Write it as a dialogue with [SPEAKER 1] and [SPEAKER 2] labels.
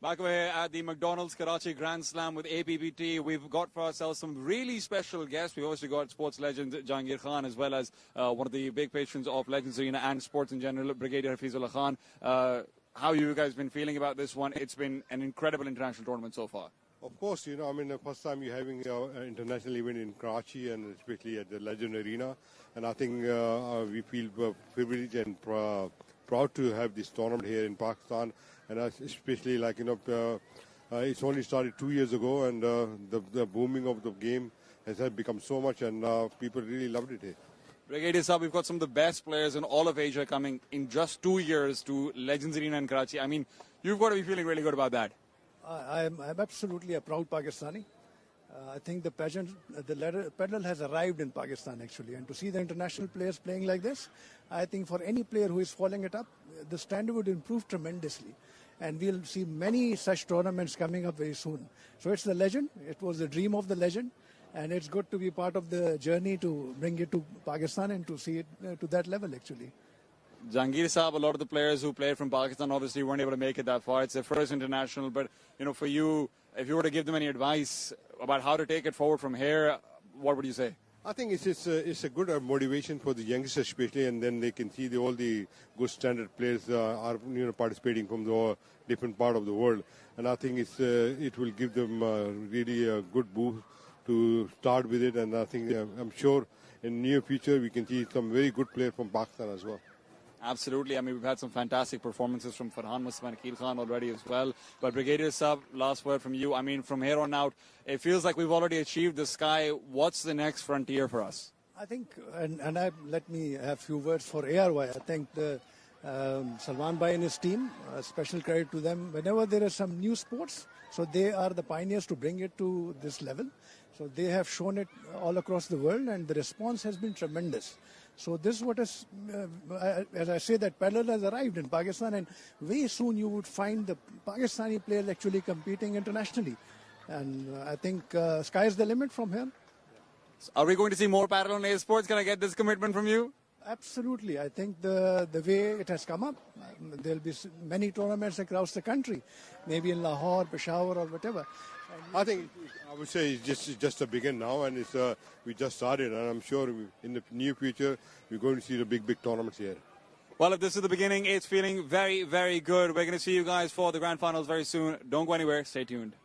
[SPEAKER 1] Back away at the McDonald's Karachi Grand Slam with APPT, we've got for ourselves some really special guests. We've also got sports legend Jahangir Khan, as well as one of the big patrons of Legends Arena and sports in general, Brigadier Hafizullah Khan. How have you guys been feeling about this one? It's been an incredible international tournament so far.
[SPEAKER 2] Of course, the first time you're having an international event in Karachi and especially at the Legend Arena. And I think we feel privileged and proud to have this tournament here in Pakistan. And especially it's only started 2 years ago, and the booming of the game has become so much, and people really loved it here.
[SPEAKER 1] Brigadier Saab, we've got some of the best players in all of Asia coming in just 2 years to Legends Arena in Karachi. I mean, you've got to be feeling really good about that.
[SPEAKER 3] I'm absolutely a proud Pakistani. I think the pedal has arrived in Pakistan actually, and to see the international players playing like this, I think for any player who is following it up, the standard would improve tremendously. And we'll see many such tournaments coming up very soon. So it's the legend. It was the dream of the legend. And it's good to be part of the journey to bring it to Pakistan and to see it to that level, actually.
[SPEAKER 1] Jahangir Saab, a lot of the players who played from Pakistan obviously weren't able to make it that far. It's their first international. But, for you, if you were to give them any advice about how to take it forward from here, what would you say?
[SPEAKER 2] I think it's a good motivation for the youngsters especially, and then they can see all the good standard players are participating from the different part of the world, and I think it will give them really a good boost to start with it, and I think I'm sure in near future we can see some very good players from Pakistan as well.
[SPEAKER 1] Absolutely. I mean, we've had some fantastic performances from Farhan Muslim and Akil Khan already as well. But Brigadier Saab, last word from you. I mean, from here on out, it feels like we've already achieved the sky. What's the next frontier for us?
[SPEAKER 3] I think, let me have a few words for ARY. I think Salman Bhai and his team, special credit to them. Whenever there are some new sports, so they are the pioneers to bring it to this level. So they have shown it all across the world, and the response has been tremendous. So this is what is, as I say, that pedal has arrived in Pakistan, and very soon you would find the Pakistani players actually competing internationally. And I think sky is the limit from here.
[SPEAKER 1] Are we going to see more paddle on A Sports? Can I get this commitment from you?
[SPEAKER 3] Absolutely. I think the way it has come up, there'll be many tournaments across the country, maybe in Lahore, Peshawar, or whatever.
[SPEAKER 2] I think I would say it's just a begin now, and we just started, and I'm sure in the near future we're going to see the big tournaments here.
[SPEAKER 1] Well, if this is the beginning, it's feeling very, very good. We're going to see you guys for the grand finals very soon. Don't go anywhere. Stay tuned.